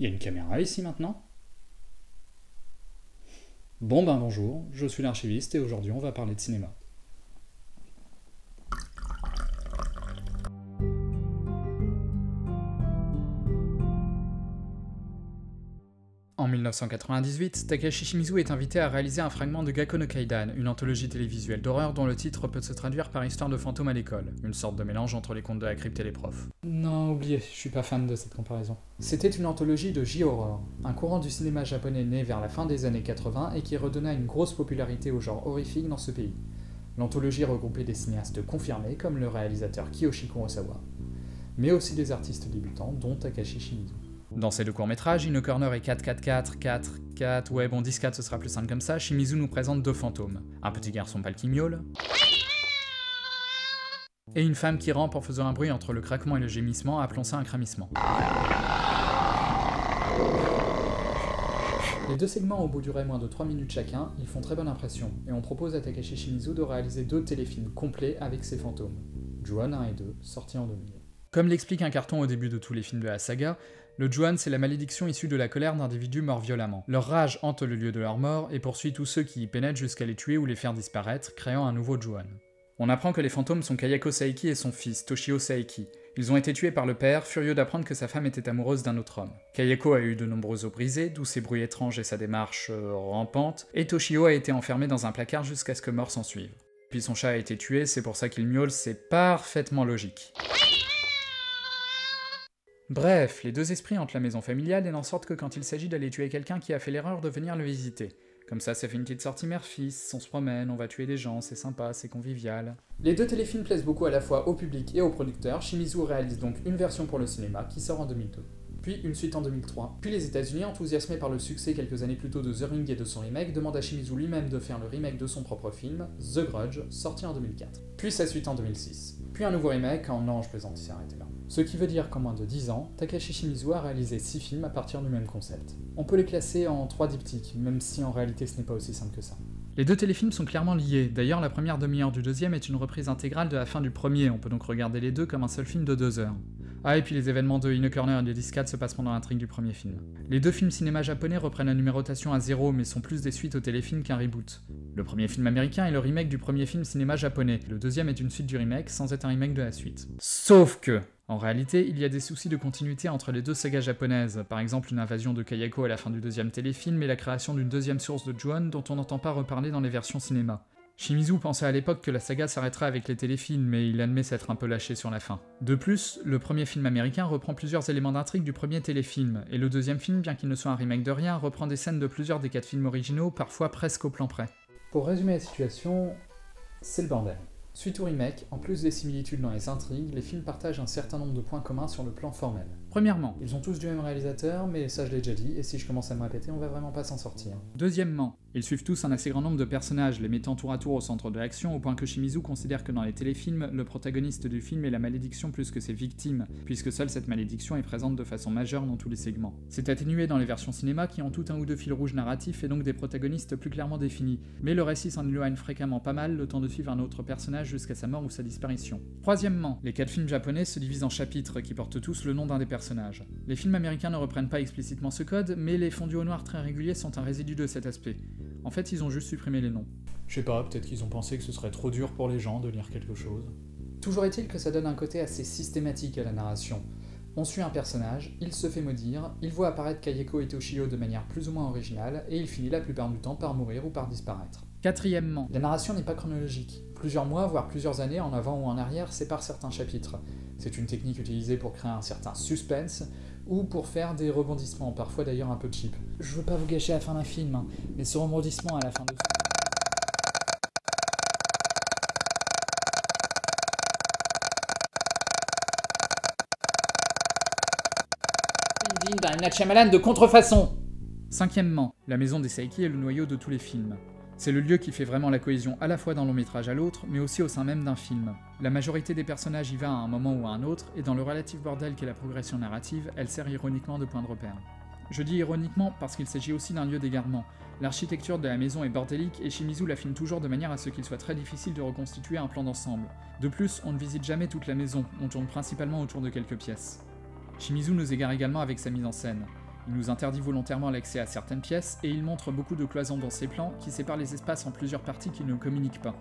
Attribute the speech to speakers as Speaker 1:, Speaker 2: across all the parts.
Speaker 1: Il y a une caméra ici maintenant? Bon ben bonjour, je suis l'archiviste et aujourd'hui on va parler de cinéma. En 1998, Takashi Shimizu est invité à réaliser un fragment de Gakko no Kaidan, une anthologie télévisuelle d'horreur dont le titre peut se traduire par histoire de fantômes à l'école, une sorte de mélange entre les contes de la crypte et les profs. Non, oubliez, je suis pas fan de cette comparaison. C'était une anthologie de J-horror, un courant du cinéma japonais né vers la fin des années 80 et qui redonna une grosse popularité au genre horrifique dans ce pays. L'anthologie regroupait des cinéastes confirmés comme le réalisateur Kiyoshi Kurosawa, mais aussi des artistes débutants dont Takashi Shimizu. Dans ces deux courts-métrages, In a Corner et 4, ouais bon 10-4 ce sera plus simple comme ça, Shimizu nous présente deux fantômes. Un petit garçon pâle qui miaule, et une femme qui rampe en faisant un bruit entre le craquement et le gémissement, appelons ça un cramissement. Les deux segments ont beau durer moins de 3 minutes chacun, ils font très bonne impression, et on propose à Takashi Shimizu de réaliser deux téléfilms complets avec ces fantômes, Ju-on 1 et 2, sortis en 2000. Comme l'explique un carton au début de tous les films de la saga, le Ju-on c'est la malédiction issue de la colère d'individus morts violemment. Leur rage hante le lieu de leur mort et poursuit tous ceux qui y pénètrent jusqu'à les tuer ou les faire disparaître, créant un nouveau Ju-on. On apprend que les fantômes sont Kayako Saeki et son fils, Toshio Saeki. Ils ont été tués par le père, furieux d'apprendre que sa femme était amoureuse d'un autre homme. Kayako a eu de nombreux os brisés, d'où ses bruits étranges et sa démarche rampante, et Toshio a été enfermé dans un placard jusqu'à ce que mort s'ensuive. Puis son chat a été tué, c'est pour ça qu'il miaule, c'est parfaitement logique. Bref, les deux esprits hantent la maison familiale et n'en sortent que quand il s'agit d'aller tuer quelqu'un qui a fait l'erreur de venir le visiter. Comme ça fait une petite sortie mère-fils, on se promène, on va tuer des gens, c'est sympa, c'est convivial. Les deux téléfilms plaisent beaucoup à la fois au public et aux producteurs, Shimizu réalise donc une version pour le cinéma qui sort en 2002. Puis une suite en 2003. Puis les États-Unis, enthousiasmés par le succès quelques années plus tôt de The Ring et de son remake, demandent à Shimizu lui-même de faire le remake de son propre film, The Grudge, sorti en 2004. Puis sa suite en 2006. Puis un nouveau remake en non, je plaisante, il s'est arrêté là. Ce qui veut dire qu'en moins de 10 ans, Takashi Shimizu a réalisé 6 films à partir du même concept. On peut les classer en 3 diptyques, même si en réalité ce n'est pas aussi simple que ça. Les deux téléfilms sont clairement liés, d'ailleurs la première demi-heure du deuxième est une reprise intégrale de la fin du premier, on peut donc regarder les deux comme un seul film de 2 heures. Ah et puis les événements de In a Corner et de 10-4 se passent pendant l'intrigue du premier film. Les deux films cinéma japonais reprennent la numérotation à 0 mais sont plus des suites au téléfilm qu'un reboot. Le premier film américain est le remake du premier film cinéma japonais, le deuxième est une suite du remake sans être un remake de la suite. Sauf que, en réalité, il y a des soucis de continuité entre les deux sagas japonaises, par exemple une invasion de Kayako à la fin du deuxième téléfilm et la création d'une deuxième source de Ju-on dont on n'entend pas reparler dans les versions cinéma. Shimizu pensait à l'époque que la saga s'arrêterait avec les téléfilms, mais il admet s'être un peu lâché sur la fin. De plus, le premier film américain reprend plusieurs éléments d'intrigue du premier téléfilm, et le deuxième film, bien qu'il ne soit un remake de rien, reprend des scènes de plusieurs des 4 films originaux, parfois presque au plan près. Pour résumer la situation, c'est le bordel. Suite au remake, en plus des similitudes dans les intrigues, les films partagent un certain nombre de points communs sur le plan formel. Premièrement, ils ont tous du même réalisateur, mais ça je l'ai déjà dit, et si je commence à me répéter, on va vraiment pas s'en sortir. Deuxièmement, ils suivent tous un assez grand nombre de personnages, les mettant tour à tour au centre de l'action, au point que Shimizu considère que dans les téléfilms, le protagoniste du film est la malédiction plus que ses victimes, puisque seule cette malédiction est présente de façon majeure dans tous les segments. C'est atténué dans les versions cinéma qui ont tout un ou deux fils rouges narratifs et donc des protagonistes plus clairement définis, mais le récit s'en éloigne fréquemment pas mal, le temps de suivre un autre personnage jusqu'à sa mort ou sa disparition. Troisièmement, les 4 films japonais se divisent en chapitres qui portent tous le nom d'un des personnages. Les films américains ne reprennent pas explicitement ce code, mais les fondus au noir très réguliers sont un résidu de cet aspect. En fait, ils ont juste supprimé les noms. Je sais pas, peut-être qu'ils ont pensé que ce serait trop dur pour les gens de lire quelque chose. Toujours est-il que ça donne un côté assez systématique à la narration. On suit un personnage, il se fait maudire, il voit apparaître Kayako et Toshio de manière plus ou moins originale, et il finit la plupart du temps par mourir ou par disparaître. Quatrièmement, la narration n'est pas chronologique. Plusieurs mois, voire plusieurs années en avant ou en arrière séparent certains chapitres. C'est une technique utilisée pour créer un certain suspense, ou pour faire des rebondissements, parfois d'ailleurs un peu cheap. Je veux pas vous gâcher la fin d'un film, hein, mais ce rebondissement à la fin de... Digne d'un M. Night Shyamalan de contrefaçon. Cinquièmement, la maison des Saeki est le noyau de tous les films. C'est le lieu qui fait vraiment la cohésion à la fois d'un long métrage à l'autre, mais aussi au sein même d'un film. La majorité des personnages y va à un moment ou à un autre, et dans le relatif bordel qu'est la progression narrative, elle sert ironiquement de point de repère. Je dis ironiquement parce qu'il s'agit aussi d'un lieu d'égarement. L'architecture de la maison est bordélique et Shimizu l'affine toujours de manière à ce qu'il soit très difficile de reconstituer un plan d'ensemble. De plus, on ne visite jamais toute la maison, on tourne principalement autour de quelques pièces. Shimizu nous égare également avec sa mise en scène. Il nous interdit volontairement l'accès à certaines pièces, et il montre beaucoup de cloisons dans ses plans qui séparent les espaces en plusieurs parties qui ne communiquent pas.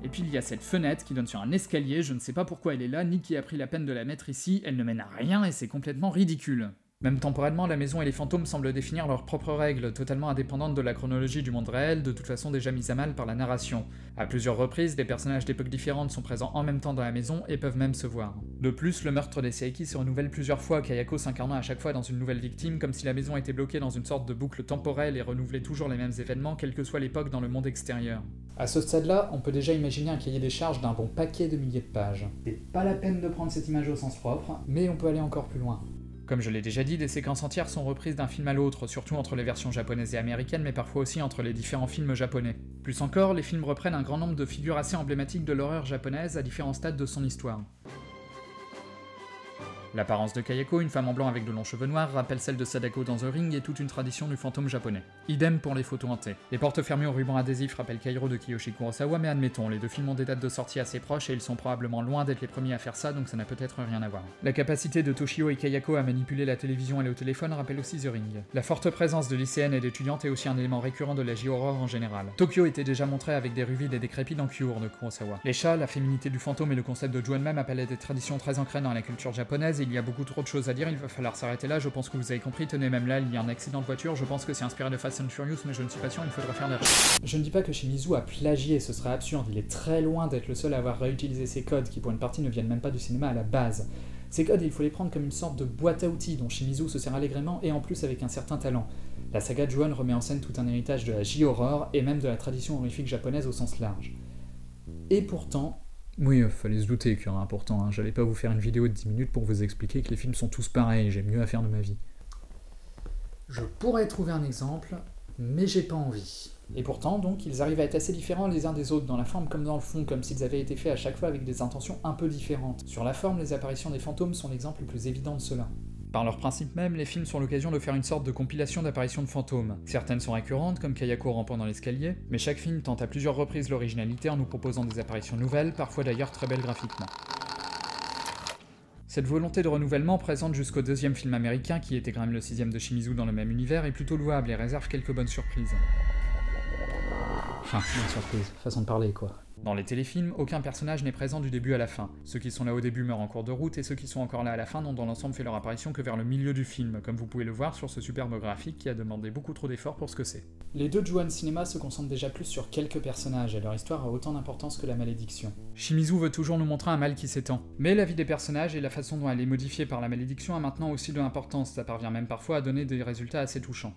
Speaker 1: Et puis il y a cette fenêtre qui donne sur un escalier, je ne sais pas pourquoi elle est là, ni qui a pris la peine de la mettre ici, elle ne mène à rien et c'est complètement ridicule. Même temporellement, la maison et les fantômes semblent définir leurs propres règles, totalement indépendantes de la chronologie du monde réel, de toute façon déjà mise à mal par la narration. À plusieurs reprises, des personnages d'époques différentes sont présents en même temps dans la maison et peuvent même se voir. De plus, le meurtre des Seiki se renouvelle plusieurs fois, Kayako s'incarnant à chaque fois dans une nouvelle victime, comme si la maison était bloquée dans une sorte de boucle temporelle et renouvelait toujours les mêmes événements, quelle que soit l'époque dans le monde extérieur. À ce stade-là, on peut déjà imaginer un cahier des charges d'un bon paquet de milliers de pages. C'est pas la peine de prendre cette image au sens propre, mais on peut aller encore plus loin. Comme je l'ai déjà dit, des séquences entières sont reprises d'un film à l'autre, surtout entre les versions japonaises et américaines, mais parfois aussi entre les différents films japonais. Plus encore, les films reprennent un grand nombre de figures assez emblématiques de l'horreur japonaise à différents stades de son histoire. L'apparence de Kayako, une femme en blanc avec de longs cheveux noirs, rappelle celle de Sadako dans The Ring et toute une tradition du fantôme japonais. Idem pour les photos hantées. Les portes fermées au ruban adhésif rappellent Kairo de Kiyoshi Kurosawa, mais admettons, les deux films ont des dates de sortie assez proches et ils sont probablement loin d'être les premiers à faire ça, donc ça n'a peut-être rien à voir. La capacité de Toshio et Kayako à manipuler la télévision et le téléphone rappelle aussi The Ring. La forte présence de lycéennes et d'étudiantes est aussi un élément récurrent de la J-horror en général. Tokyo était déjà montré avec des rues vides et des crépits dans Cure de Kurosawa. Les chats, la féminité du fantôme et le concept de Ju-on même appellent des traditions très ancrées dans la culture japonaise et il y a beaucoup trop de choses à dire, il va falloir s'arrêter là, je pense que vous avez compris, tenez même là, il y a un accident de voiture, je pense que c'est inspiré de Fast and Furious, mais je ne suis pas sûr, il faudra faire des recherches. Je ne dis pas que Shimizu a plagié, ce serait absurde, il est très loin d'être le seul à avoir réutilisé ces codes, qui pour une partie ne viennent même pas du cinéma à la base. Ces codes, il faut les prendre comme une sorte de boîte à outils dont Shimizu se sert allègrement et en plus avec un certain talent. La saga Ju-on remet en scène tout un héritage de la J-horror et même de la tradition horrifique japonaise au sens large. Et pourtant... Oui, fallait se douter qu'il y aurait un pourtant, hein. J'allais pas vous faire une vidéo de 10 minutes pour vous expliquer que les films sont tous pareils, j'ai mieux à faire de ma vie. Je pourrais trouver un exemple, mais j'ai pas envie. Et pourtant, donc, ils arrivent à être assez différents les uns des autres, dans la forme comme dans le fond, comme s'ils avaient été faits à chaque fois avec des intentions un peu différentes. Sur la forme, les apparitions des fantômes sont l'exemple le plus évident de cela. Par leur principe même, les films sont l'occasion de faire une sorte de compilation d'apparitions de fantômes. Certaines sont récurrentes, comme Kayako rampant dans l'escalier, mais chaque film tente à plusieurs reprises l'originalité en nous proposant des apparitions nouvelles, parfois d'ailleurs très belles graphiquement. Cette volonté de renouvellement, présente jusqu'au deuxième film américain, qui était quand même le 6ème de Shimizu dans le même univers, est plutôt louable et réserve quelques bonnes surprises. Enfin, bonne surprise, façon de parler quoi. Dans les téléfilms, aucun personnage n'est présent du début à la fin. Ceux qui sont là au début meurent en cours de route, et ceux qui sont encore là à la fin n'ont dans l'ensemble fait leur apparition que vers le milieu du film, comme vous pouvez le voir sur ce superbe graphique qui a demandé beaucoup trop d'efforts pour ce que c'est. Les deux Ju-on cinéma se concentrent déjà plus sur quelques personnages, et leur histoire a autant d'importance que la malédiction. Shimizu veut toujours nous montrer un mal qui s'étend. Mais la vie des personnages et la façon dont elle est modifiée par la malédiction a maintenant aussi de l'importance, ça parvient même parfois à donner des résultats assez touchants.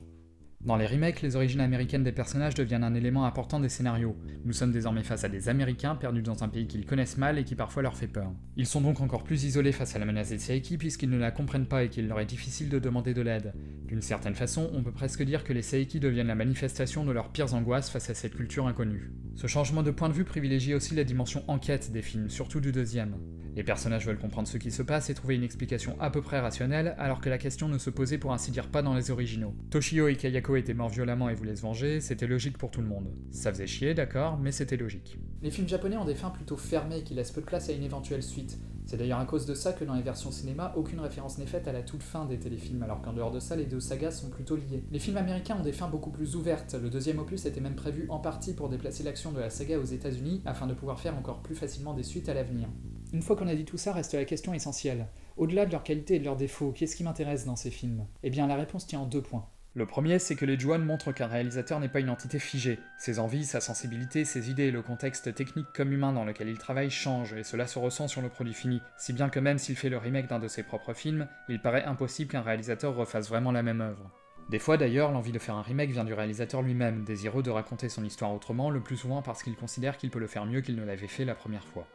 Speaker 1: Dans les remakes, les origines américaines des personnages deviennent un élément important des scénarios. Nous sommes désormais face à des Américains perdus dans un pays qu'ils connaissent mal et qui parfois leur fait peur. Ils sont donc encore plus isolés face à la menace des Seiki puisqu'ils ne la comprennent pas et qu'il leur est difficile de demander de l'aide. D'une certaine façon, on peut presque dire que les Seiki deviennent la manifestation de leurs pires angoisses face à cette culture inconnue. Ce changement de point de vue privilégie aussi la dimension enquête des films, surtout du deuxième. Les personnages veulent comprendre ce qui se passe et trouver une explication à peu près rationnelle, alors que la question ne se posait pour ainsi dire pas dans les originaux. Toshio et Kayako étaient morts violemment et voulaient se venger, c'était logique pour tout le monde. Ça faisait chier, d'accord, mais c'était logique. Les films japonais ont des fins plutôt fermées qui laissent peu de place à une éventuelle suite. C'est d'ailleurs à cause de ça que dans les versions cinéma, aucune référence n'est faite à la toute fin des téléfilms, alors qu'en dehors de ça, les deux sagas sont plutôt liées. Les films américains ont des fins beaucoup plus ouvertes, le deuxième opus était même prévu en partie pour déplacer l'action de la saga aux États-Unis afin de pouvoir faire encore plus facilement des suites à l'avenir. Une fois qu'on a dit tout ça, reste la question essentielle. Au-delà de leur qualité et de leurs défauts, qu'est-ce qui m'intéresse dans ces films? Eh bien, la réponse tient en 2 points. Le premier, c'est que les Ju-on montrent qu'un réalisateur n'est pas une entité figée. Ses envies, sa sensibilité, ses idées et le contexte technique comme humain dans lequel il travaille changent, et cela se ressent sur le produit fini, si bien que même s'il fait le remake d'un de ses propres films, il paraît impossible qu'un réalisateur refasse vraiment la même œuvre. Des fois d'ailleurs, l'envie de faire un remake vient du réalisateur lui-même, désireux de raconter son histoire autrement, le plus souvent parce qu'il considère qu'il peut le faire mieux qu'il ne l'avait fait la première fois.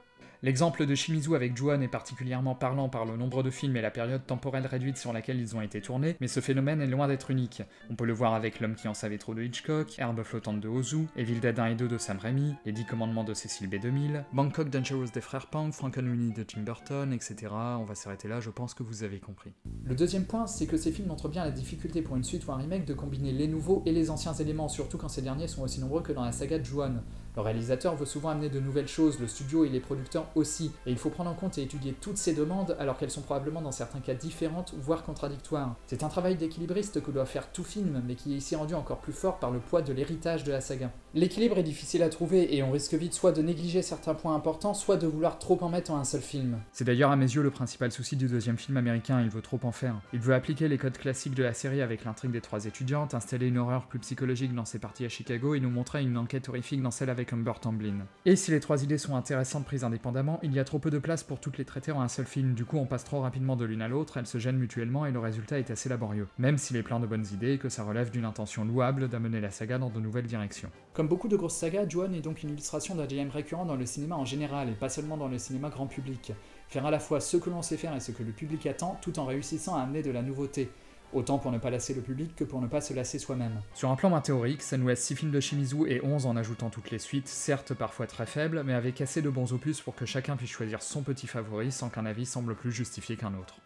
Speaker 1: L'exemple de Shimizu avec Ju-on est particulièrement parlant par le nombre de films et la période temporelle réduite sur laquelle ils ont été tournés, mais ce phénomène est loin d'être unique. On peut le voir avec L'homme qui en savait trop de Hitchcock, Herbe flottante de Ozu, Evil Dead 1 et 2 de Sam Raimi, Les 10 commandements de Cecil B2000, Bangkok Dangerous des frères Pang, Frankenweenie de Tim Burton, etc. On va s'arrêter là, je pense que vous avez compris. Le deuxième point, c'est que ces films montrent bien la difficulté pour une suite ou un remake de combiner les nouveaux et les anciens éléments, surtout quand ces derniers sont aussi nombreux que dans la saga Ju-on. Le réalisateur veut souvent amener de nouvelles choses, le studio et les producteurs aussi, et il faut prendre en compte et étudier toutes ces demandes alors qu'elles sont probablement dans certains cas différentes, voire contradictoires. C'est un travail d'équilibriste que doit faire tout film, mais qui est ici rendu encore plus fort par le poids de l'héritage de la saga. L'équilibre est difficile à trouver et on risque vite soit de négliger certains points importants, soit de vouloir trop en mettre en un seul film. C'est d'ailleurs à mes yeux le principal souci du deuxième film américain, il veut trop en faire. Il veut appliquer les codes classiques de la série avec l'intrigue des 3 étudiantes, installer une horreur plus psychologique dans ses parties à Chicago et nous montrer une enquête horrifique dans celle avec Amber Tamblyn. Et si les 3 idées sont intéressantes prises indépendamment, il y a trop peu de place pour toutes les traiter en un seul film, du coup on passe trop rapidement de l'une à l'autre, elles se gênent mutuellement et le résultat est assez laborieux. Même s'il est plein de bonnes idées et que ça relève d'une intention louable d'amener la saga dans de nouvelles directions. Comme beaucoup de grosses sagas, Ju-On est donc une illustration d'un dilemme récurrent dans le cinéma en général et pas seulement dans le cinéma grand public. Faire à la fois ce que l'on sait faire et ce que le public attend, tout en réussissant à amener de la nouveauté. Autant pour ne pas lasser le public que pour ne pas se lasser soi-même. Sur un plan moins théorique, ça nous laisse 6 films de Shimizu et 11 en ajoutant toutes les suites, certes parfois très faibles, mais avec assez de bons opus pour que chacun puisse choisir son petit favori sans qu'un avis semble plus justifié qu'un autre.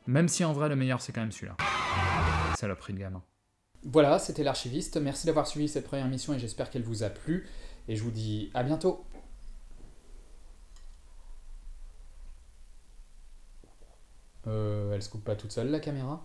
Speaker 1: Même si en vrai le meilleur c'est quand même celui-là. Saloperie de gamin. Voilà, c'était l'Archiviste, merci d'avoir suivi cette première émission et j'espère qu'elle vous a plu, et je vous dis à bientôt. Elle se coupe pas toute seule la caméra ?